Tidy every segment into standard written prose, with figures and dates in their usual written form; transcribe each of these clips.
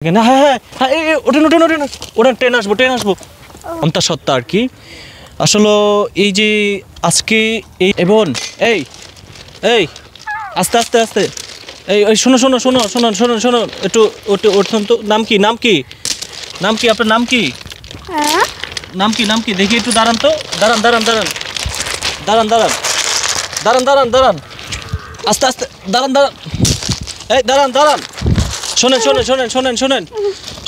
না হ্যাঁ হ্যাঁ হ্যাঁ ওঠেন ওঠেন ওঠেন ওঠেন ট্রেন আসবো অন্তঃসত্ত্বা আর কি। আসলে এই যে আজকে এই বোন এই এই আস্তে আস্তে আস্তে এই শোনো শোনো শোনো শোনো শোনো শোনো একটু ওঠুন তো। নাম কি নাম কি নাম কি আপনার নাম কি নাম কি নাম কি দেখি একটু দাঁড়ান তো। দাঁড়ান দাঁড়ান দাঁড়ান দাঁড়ান দাঁড়ান দাঁড়ান দাঁড়ান দাঁড়ান আস্তে আস্তে দাঁড়ান দাঁড়ান এই দাঁড়ান দাঁড়ান শোনেন শোনেন শোনেন শোনেন শোনেন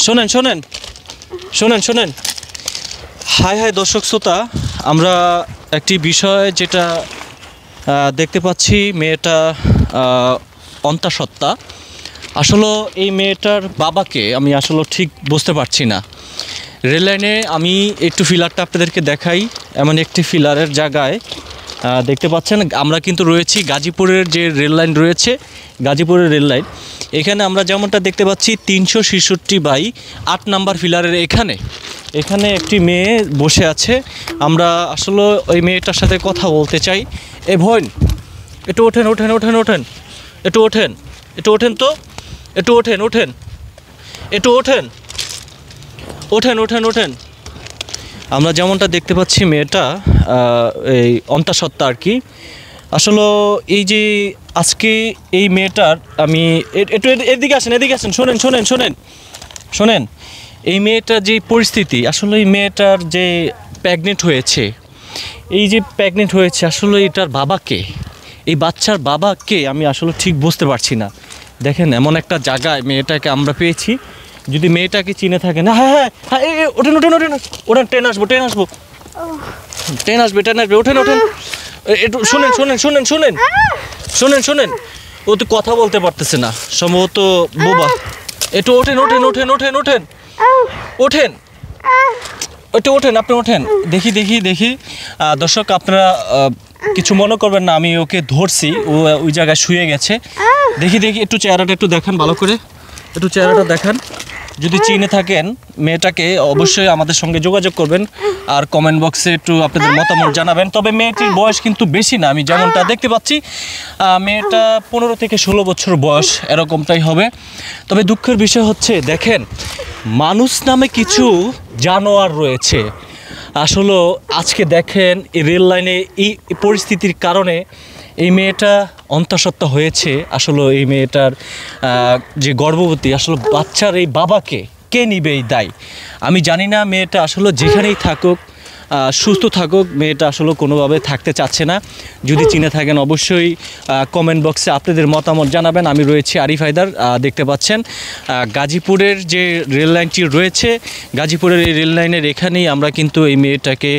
শোনেন শোনেন শোনেন শোনেন হাই হাই দর্শক শ্রোতা, আমরা একটি বিষয় যেটা দেখতে পাচ্ছি, মেয়েটা অন্তঃসত্ত্বা। আসলে এই মেয়েটার বাবাকে আমি আসলে ঠিক বুঝতে পারছি না। রেললাইনে আমি একটু ফিলারটা আপনাদেরকে দেখাই। এমন একটি ফিলারের জায়গায় দেখতে পাচ্ছেন আমরা কিন্তু রয়েছি গাজীপুরের যে রেললাইন রয়েছে, গাজীপুরের রেললাইন। এখানে আমরা যেমনটা দেখতে পাচ্ছি 366/8 নাম্বার ফিলারের এখানে একটি মেয়ে বসে আছে। আমরা আসলে ওই মেয়েটার সাথে কথা বলতে চাই। এ বোন একটু ওঠেন ওঠেন ওঠেন ওঠেন একটু ওঠেন একটু ওঠেন তো একটু ওঠেন ওঠেন একটু ওঠেন ওঠেন ওঠেন ওঠেন। আমরা যেমনটা দেখতে পাচ্ছি মেয়েটা এই অন্তঃসত্ত্বা আর কি। আসলে এই যে আজকে এই মেয়েটার আমি একটু এদিকে আসেন শোনেন শোনেন শোনেন শোনেন এই মেয়েটার যে পরিস্থিতি, আসলে এই মেয়েটার যে প্রেগনেন্ট হয়েছে, এই যে প্রেগনেন্ট হয়েছে আসলে এটার বাবাকে, এই বাচ্চার বাবাকে আমি আসলে ঠিক বুঝতে পারছি না। দেখেন এমন একটা জায়গায় মেয়েটাকে আমরা পেয়েছি। যদি মেয়েটাকে চিনে থাকে না হ্যাঁ হ্যাঁ হ্যাঁ ওঠেন ওঠেন ওঠেন ওঠেন ট্রেন আসবো ট্রেন আসবো ট্রেন আসবে ওঠেন ওঠেন একটু শোনেন শোনেন শোনেন শোনেন শোনেন শোনেন ও তো কথা বলতে পারতেছে না সম্ভবত বোবা। একটু ওঠেন ওঠেন ওঠেন ওঠেন ওঠেন ওঠেন একটু ওঠেন আপনি ওঠেন। দেখি দেখি দেখি দর্শক আপনারা কিছু মনে করবেন না, আমি ওকে ধরছি, ও ওই জায়গায় শুয়ে গেছে। দেখি দেখি একটু চেহারাটা একটু দেখান, ভালো করে একটু চেহারাটা দেখান। যদি চিনে থাকেন মেয়েটাকে অবশ্যই আমাদের সঙ্গে যোগাযোগ করবেন আর কমেন্ট বক্সে একটু আপনাদের মতামত জানাবেন। তবে মেয়েটির বয়স কিন্তু বেশি না, আমি যেমনটা দেখতে পাচ্ছি মেয়েটা 15 থেকে 16 বছর বয়স এরকমটাই হবে। তবে দুঃখের বিষয় হচ্ছে দেখেন মানুষ নামে কিছু জানোয়ার রয়েছে। আসলে আজকে দেখেন এই রেল লাইনে এই পরিস্থিতির কারণে এই মেয়েটা অন্তঃসত্ত্বা হয়েছে। আসলে এই মেয়েটার যে গর্ভবতী, আসলে বাচ্চার এই বাবাকে কে নিবে এই দায় আমি জানি না। মেয়েটা আসলে যেখানেই থাকুক সুস্থ থাকুক, মেয়েটা আসলে কোনোভাবে থাকতে চাচ্ছে না। যদি চিনে থাকেন অবশ্যই কমেন্ট বক্সে আপনাদের মতামত জানাবেন। আমি রয়েছি আরিফ হায়দার, দেখতে পাচ্ছেন গাজীপুরের যে রেল লাইনটি রয়েছে, গাজীপুরের এই রেল লাইনের এখানেই আমরা কিন্তু এই মেয়েটাকে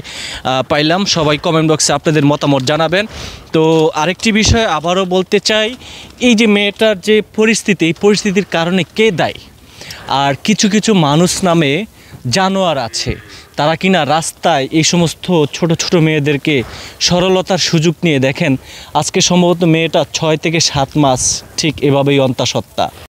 পাইলাম। সবাই কমেন্ট বক্সে আপনাদের মতামত জানাবেন। তো আরেকটি বিষয় আবারও বলতে চাই, এই যে মেয়েটার যে পরিস্থিতি, এই পরিস্থিতির কারণে কে দায়ী? আর কিছু কিছু মানুষ নামে জানোয়ার আছে, তারা কিনা রাস্তায় এই সমস্ত ছোট ছোট মেয়েদেরকে সরলতার সুযোগ নিয়ে দেখেন আজকে সম্ভবত মেয়েটা 6 থেকে 7 মাস ঠিক এভাবেই অন্তঃসত্ত্বা।